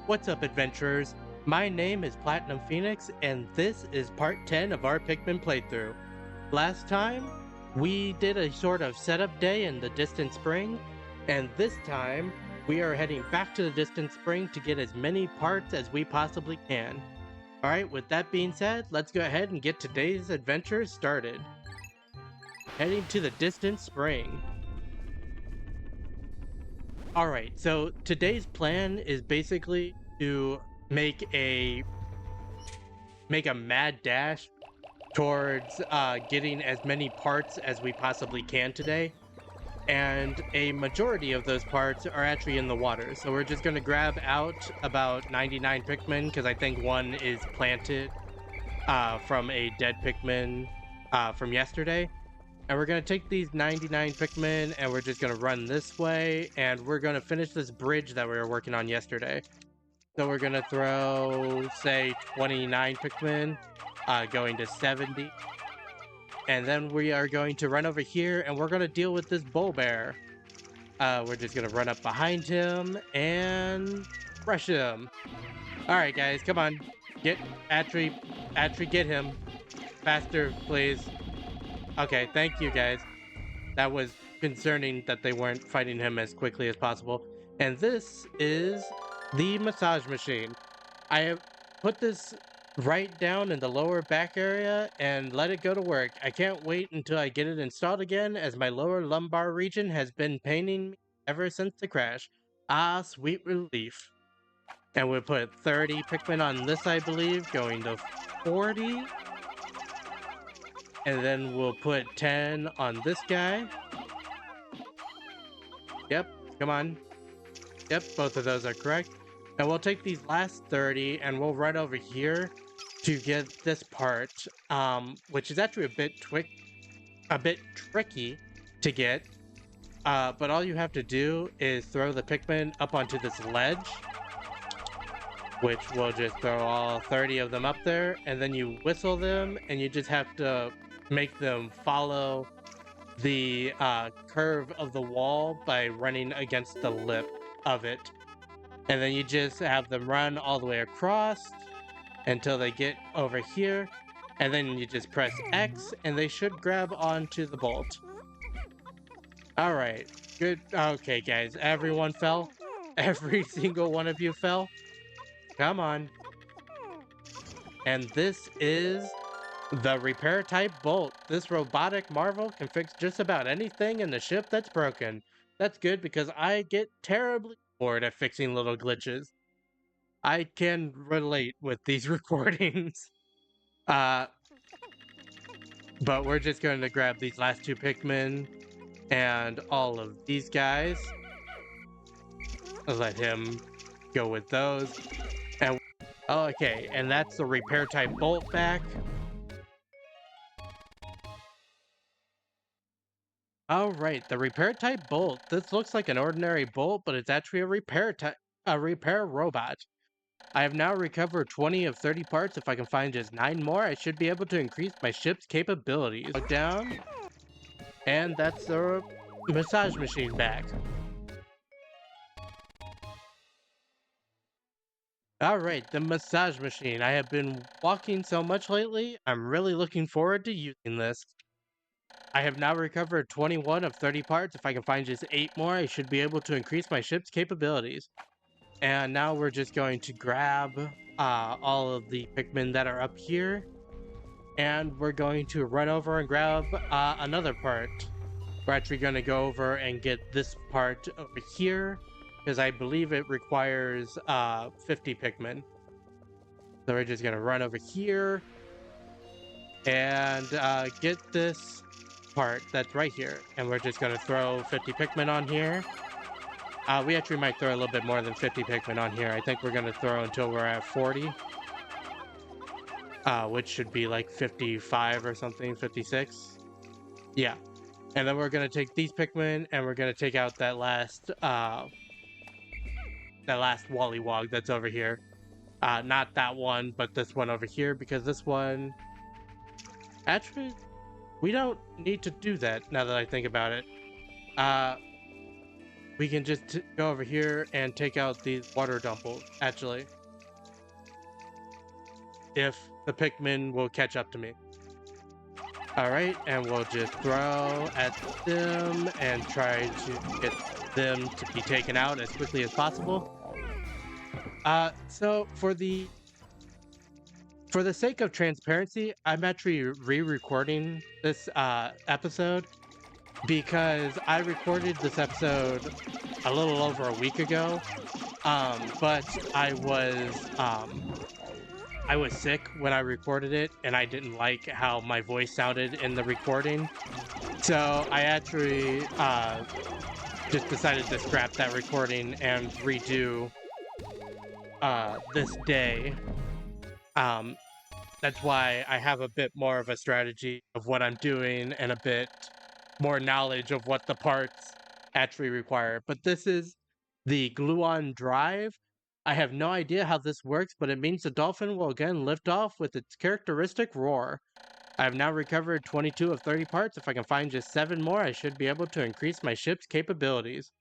What's up, adventurers? My name is Platinum Phoenix, and this is part 10 of our Pikmin playthrough. Last time, we did a sort of setup day in the Distant Spring, and this time, we are heading back to the Distant Spring to get as many parts as we possibly can. Alright, with that being said, let's go ahead and get today's adventure started. Heading to the Distant Spring. Alright, so today's plan is basically to make a mad dash towards getting as many parts as we possibly can today. And a majority of those parts are actually in the water. So we're just going to grab out about 99 Pikmin, because I think one is planted from a dead Pikmin from yesterday. And we're going to take these 99 Pikmin and we're just going to run this way. And we're going to finish this bridge that we were working on yesterday. So we're going to throw, say, 29 Pikmin, going to 70. And then we are going to run over here and we're going to deal with this bull bear. We're just going to run up behind him and rush him. Alright, guys, come on. Get Atri, get him. Faster, please. Okay, thank you, guys. That was concerning that they weren't fighting him as quickly as possible. And this is the massage machine. I have put this right down in the lower back area and let it go to work. I can't wait until I get it installed again, as my lower lumbar region has been paining me ever since the crash. Ah, sweet relief. And we'll put 30 Pikmin on this, I believe, going to 40. And then we'll put 10 on this guy. Yep, come on. Yep, both of those are correct. And we'll take these last 30 and we'll run over here to get this part, which is actually a bit tricky to get. But all you have to do is throw the Pikmin up onto this ledge, which we'll just throw all 30 of them up there, and then you whistle them, and you just have to make them follow the curve of the wall by running against the lip of it. And then you just have them run all the way across until they get over here, and then you just press X and they should grab onto the bolt. Alright, good. Okay, guys, everyone fell. Every single one of you fell. Come on. And this is the repair type bolt. This robotic marvel can fix just about anything in the ship that's broken. That's good, because I get terribly bored at fixing little glitches. I can relate with these recordings. But we're just going to grab these last two Pikmin and all of these guys. Let him go with those. And okay, and that's the repair type bolt back. Alright, the repair type bolt. This looks like an ordinary bolt, but it's actually a repair robot. I have now recovered 20 of 30 parts. If I can find just 9 more, I should be able to increase my ship's capabilities. Look down, and that's the massage machine back. Alright, the massage machine. I have been walking so much lately, I'm really looking forward to using this. I have now recovered 21 of 30 parts. If I can find just 8 more, I should be able to increase my ship's capabilities. And now we're just going to grab all of the Pikmin that are up here. And we're going to run over and grab another part. We're actually going to go over and get this part over here, because I believe it requires 50 Pikmin. So we're just going to run over here and get this part that's right here. And we're just going to throw 50 Pikmin on here. We actually might throw a little bit more than 50 Pikmin on here. I think we're going to throw until we're at 40. Which should be like 55 or something, 56. Yeah. And then we're going to take these Pikmin and we're going to take out that last Wollywog that's over here. Not that one, but this one over here, because this one... Actually, we don't need to do that now that I think about it. we can just go over here and take out these water dumples, actually. If the Pikmin will catch up to me. Alright, and we'll just throw at them and try to get them to be taken out as quickly as possible. So for the sake of transparency, I'm actually re-recording this episode because I recorded this episode a little over a week ago, but I was sick when I recorded it, and I didn't like how my voice sounded in the recording, so I actually just decided to scrap that recording and redo this day. That's why I have a bit more of a strategy of what I'm doing and a bit more knowledge of what the parts actually require. But this is the glue-on drive. I have no idea how this works, but it means the dolphin will again lift off with its characteristic roar. I have now recovered 22 of 30 parts. If I can find just 7 more, I should be able to increase my ship's capabilities.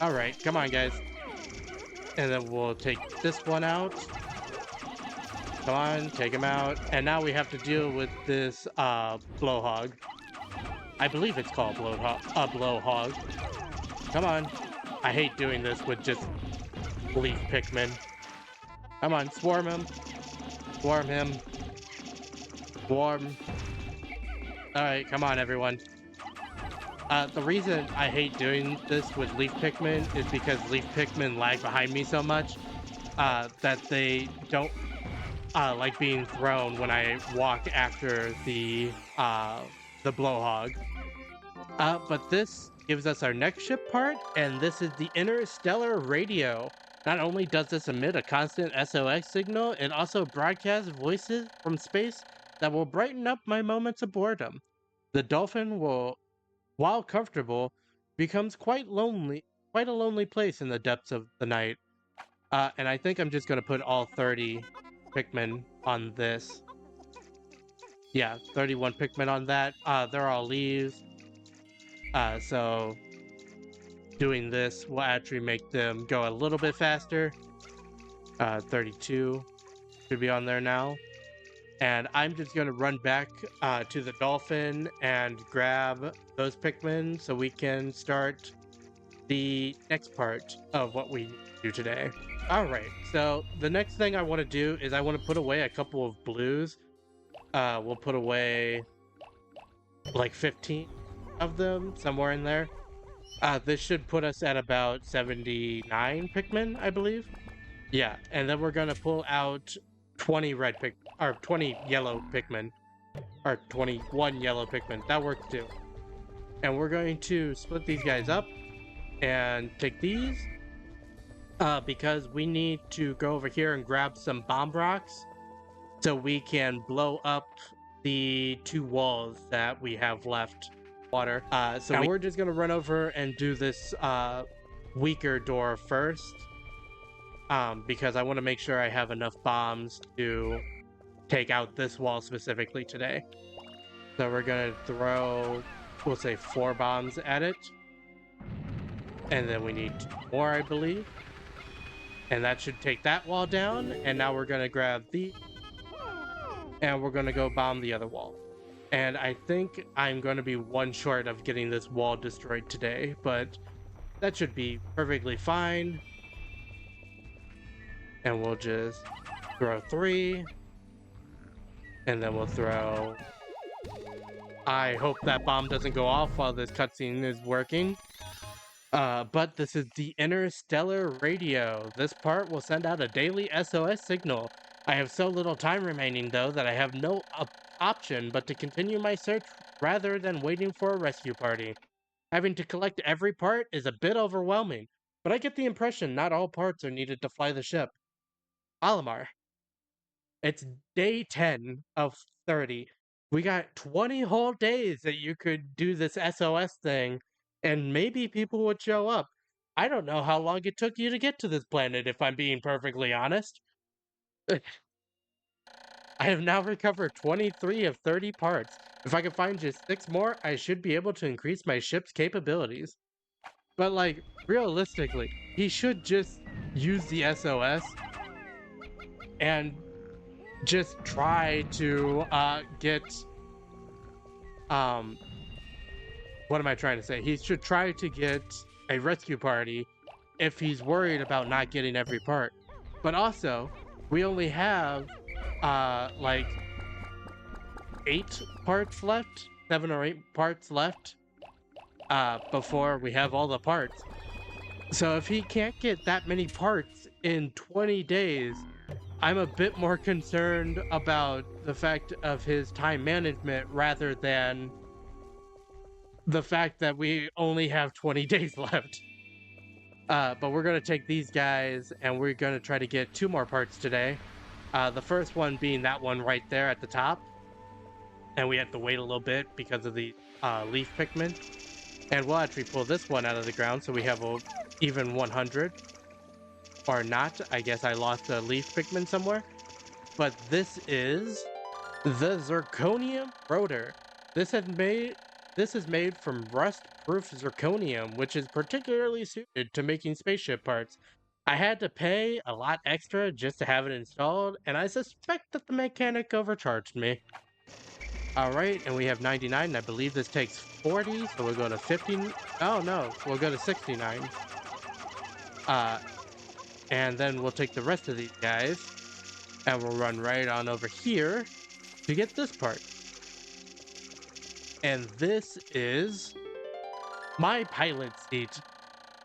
Alright, come on guys. And then we'll take this one out. Come on, take him out. And now we have to deal with this blowhog. I believe it's called blowhog. Come on. I hate doing this with just leaf Pikmin. Come on, swarm him. Swarm him. Swarm. Alright, come on everyone. The reason I hate doing this with leaf Pikmin is because leaf Pikmin lag behind me so much that they don't like being thrown when I walk after the blowhog. But this gives us our next ship part, and this is the interstellar radio. Not only does this emit a constant SOS signal, it also broadcasts voices from space that will brighten up my moments of boredom. The dolphin will, while comfortable, becomes quite a lonely place in the depths of the night. And I think I'm just going to put all 30 Pikmin on this. Yeah, 31 Pikmin on that. They're all leaves. So doing this will actually make them go a little bit faster. 32 should be on there now. And I'm just going to run back to the dolphin and grab those Pikmin so we can start the next part of what we do today. Alright, so the next thing I want to do is I want to put away a couple of blues. We'll put away like 15 of them, somewhere in there. This should put us at about 79 Pikmin, I believe. Yeah, and then we're gonna pull out 20 or 20 yellow Pikmin. Or 21 yellow Pikmin. That works too. And we're going to split these guys up and take these. Because we need to go over here and grab some bomb rocks so we can blow up the 2 walls that we have left water. So we're just gonna run over and do this weaker door first, because I want to make sure I have enough bombs to take out this wall specifically today. So we're gonna throw, we'll say 4 bombs at it, and then we need 2 more, I believe. And that should take that wall down. And now we're gonna grab and we're gonna go bomb the other wall. And I think I'm gonna be 1 short of getting this wall destroyed today, but that should be perfectly fine. And we'll just throw 3. And then we'll throw... I hope that bomb doesn't go off while this cutscene is working. But this is the interstellar radio. This part will send out a daily SOS signal. I have so little time remaining, though, that I have no option but to continue my search rather than waiting for a rescue party. Having to collect every part is a bit overwhelming, but I get the impression not all parts are needed to fly the ship. Alamar. It's day 10 of 30. We got 20 whole days that you could do this SOS thing, and maybe people would show up. I don't know how long it took you to get to this planet, if I'm being perfectly honest. I have now recovered 23 of 30 parts. If I can find just 6 more, I should be able to increase my ship's capabilities. But like, realistically, he should just use the SOS and just try to get um what am I trying to say? He should try to get a rescue party if he's worried about not getting every part. But also, we only have like 8 parts left, 7 or 8 parts left before we have all the parts. So if he can't get that many parts in 20 days, I'm a bit more concerned about the fact of his time management rather than the fact that we only have 20 days left. But we're going to take these guys and we're going to try to get 2 more parts today. The first one being that one right there at the top. And we have to wait a little bit because of the leaf Pikmin. And we'll actually pull this one out of the ground so we have a even 100. Or not, I guess I lost a leaf Pikmin somewhere. But this is the zirconium rotor. This is made from rust-proof zirconium, which is particularly suited to making spaceship parts. I had to pay a lot extra just to have it installed, and I suspect that the mechanic overcharged me. Alright, and we have 99, and I believe this takes 40, so we'll go to 50. Oh no, we'll go to 69. And then we'll take the rest of these guys, and we'll run right on over here to get this part. And this is my pilot seat.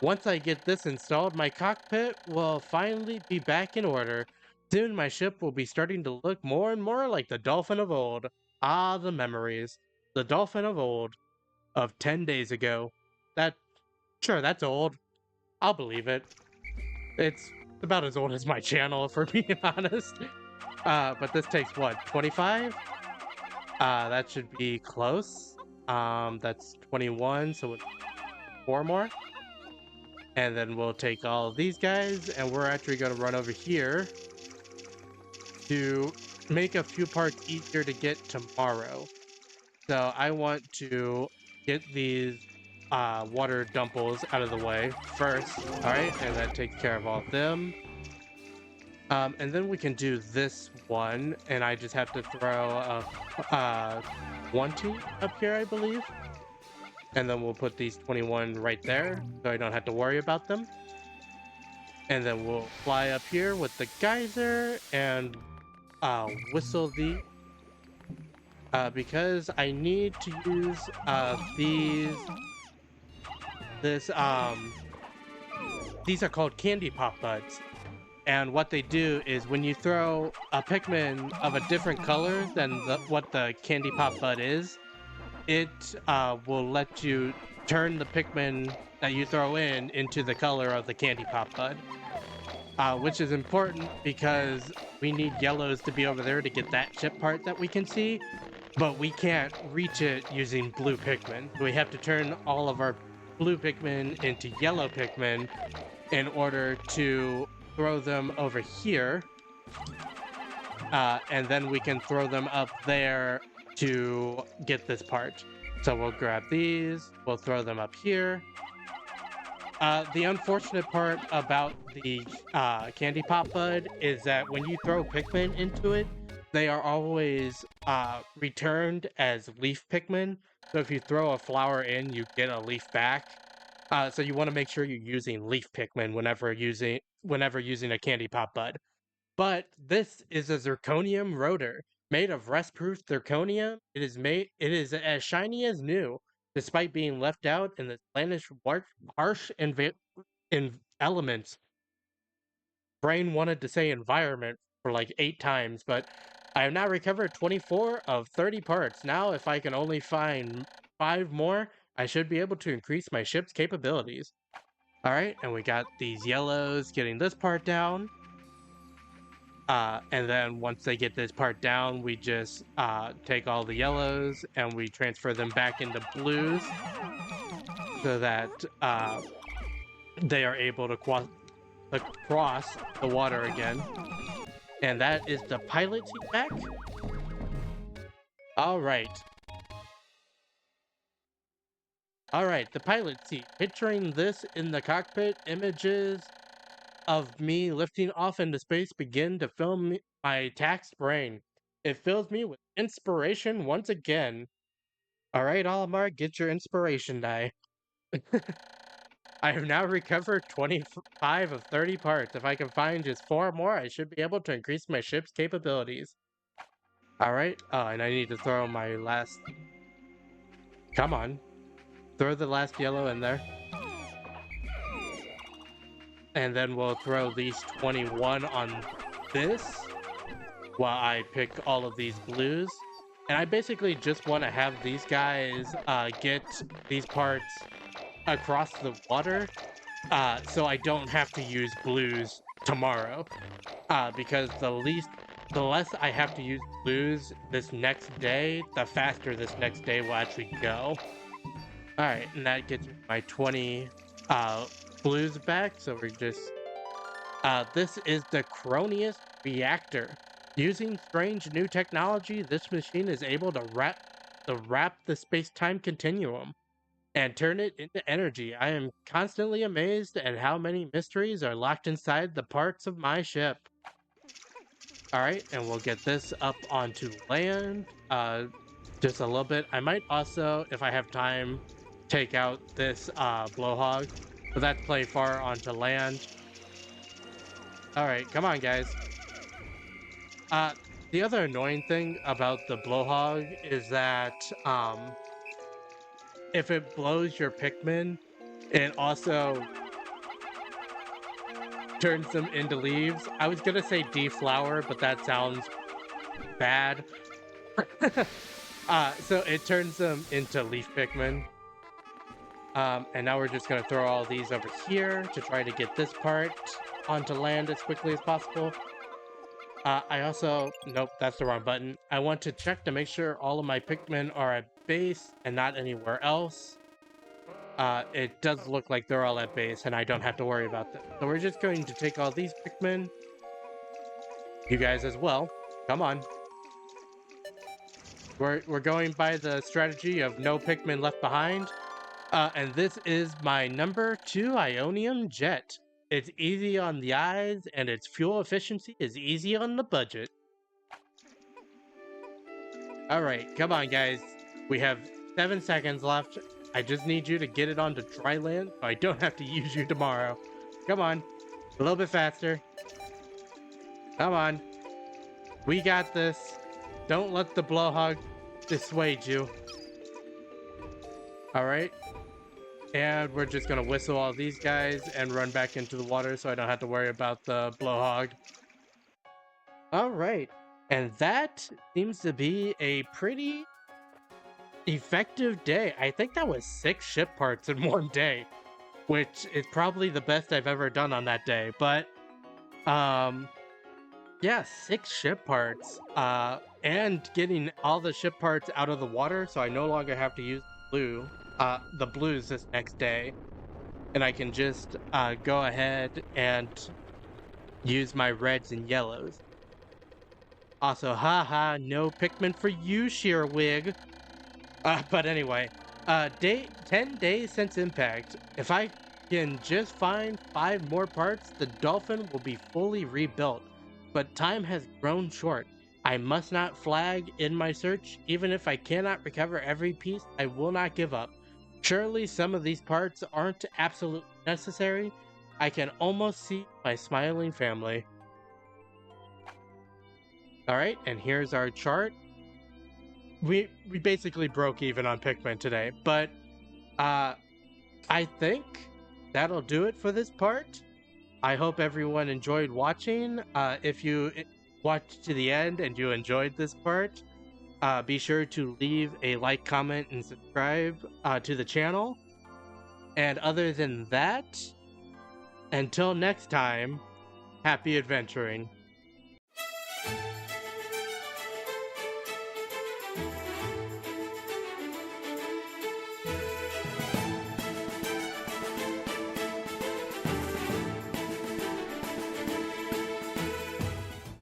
Once I get this installed, my cockpit will finally be back in order. Soon my ship will be starting to look more and more like the Dolphin of old. Ah, the memories. The Dolphin of old. Of 10 days ago. Sure, that's old. I'll believe it. It's about as old as my channel, if we're being honest. But this takes what, 25? That should be close. That's 21, so 4 more. And then we'll take all of these guys, and we're actually going to run over here to make a few parts easier to get tomorrow. So I want to get these water dumples out of the way first. All right, and that takes care of all of them. And then we can do this one, and I just have to throw a 20 up here, I believe. And then we'll put these 21 right there, so I don't have to worry about them. And then we'll fly up here with the geyser and whistle the... because I need to use these are called candy pop buds. And what they do is when you throw a Pikmin of a different color than what the candy pop bud is, it will let you turn the Pikmin that you throw into the color of the candy pop bud. Which is important because we need yellows to be over there to get that chip part that we can see, but we can't reach it using blue Pikmin. We have to turn all of our blue Pikmin into yellow Pikmin in order to throw them over here, and then we can throw them up there to get this part. So we'll grab these, we'll throw them up here. The unfortunate part about the candy pop bud is that when you throw Pikmin into it, they are always returned as leaf Pikmin. So if you throw a flower in, you get a leaf back. So you want to make sure you're using leaf Pikmin whenever using a candy pop bud. But this is a zirconium rotor made of rust-proof zirconium. It is as shiny as new, despite being left out in the Spanish harsh elements. Brain wanted to say environment for like 8 times, but I have now recovered 24 of 30 parts. Now, if I can only find 5 more, I should be able to increase my ship's capabilities. Alright, and we got these yellows getting this part down. And then once they get this part down, we just take all the yellows and we transfer them back into blues so that they are able to cross the water again. And that is the pilot seat back. All right. Alright, the pilot seat. Picturing this in the cockpit, images of me lifting off into space begin to fill my taxed brain. It fills me with inspiration once again. Alright, Olimar, get your inspiration die. I have now recovered 25 of 30 parts. If I can find just 4 more, I should be able to increase my ship's capabilities. Alright, and I need to throw my last... Come on. Throw the last yellow in there. And then we'll throw these 21 on this while I pick all of these blues. And I basically just want to have these guys get these parts across the water so I don't have to use blues tomorrow. Because the less I have to use blues this next day, the faster this next day will actually go. Alright, and that gets my 20 blues back, so we're just... this is the Cronius reactor. Using strange new technology, this machine is able to wrap the space-time continuum and turn it into energy. I am constantly amazed at how many mysteries are locked inside the parts of my ship. Alright, and we'll get this up onto land just a little bit. I might also, if I have time, take out this blowhog, but that's play far onto land. Alright, come on, guys. The other annoying thing about the blowhog is that if it blows your Pikmin, it also turns them into leaves. I was gonna say deflower, but that sounds bad. So it turns them into leaf Pikmin. And now we're just gonna throw all these over here to try to get this part onto land as quickly as possible. I also... Nope, that's the wrong button. I want to check to make sure all of my Pikmin are at base and not anywhere else. It does look like they're all at base and I don't have to worry about them. So we're just going to take all these Pikmin. You guys as well. Come on. We're going by the strategy of no Pikmin left behind. And this is my number 2 Ionium jet. It's easy on the eyes, and its fuel efficiency is easy on the budget. Alright, come on, guys. We have 7 seconds left. I just need you to get it onto dry land so I don't have to use you tomorrow. Come on. A little bit faster. Come on. We got this. Don't let the blowhog dissuade you. Alright. And we're just gonna whistle all these guys and run back into the water so I don't have to worry about the blowhog. Alright. And that seems to be a pretty effective day. I think that was 6 ship parts in one day, which is probably the best I've ever done on that day. But, yeah, 6 ship parts. And getting all the ship parts out of the water so I no longer have to use the blues this next day, and I can just go ahead and use my reds and yellows. Also, haha, no Pikmin for you, Shearwig. But anyway, 10 days since impact. If I can just find 5 more parts, the dolphin will be fully rebuilt. But time has grown short. I must not flag in my search. Even if I cannot recover every piece, I will not give up. Surely some of these parts aren't absolutely necessary. I can almost see my smiling family. Alright, and here's our chart. We basically broke even on Pikmin today, but I think that'll do it for this part. I hope everyone enjoyed watching. If you watched to the end and you enjoyed this part, be sure to leave a like, comment, and subscribe to the channel. And other than that, until next time, happy adventuring.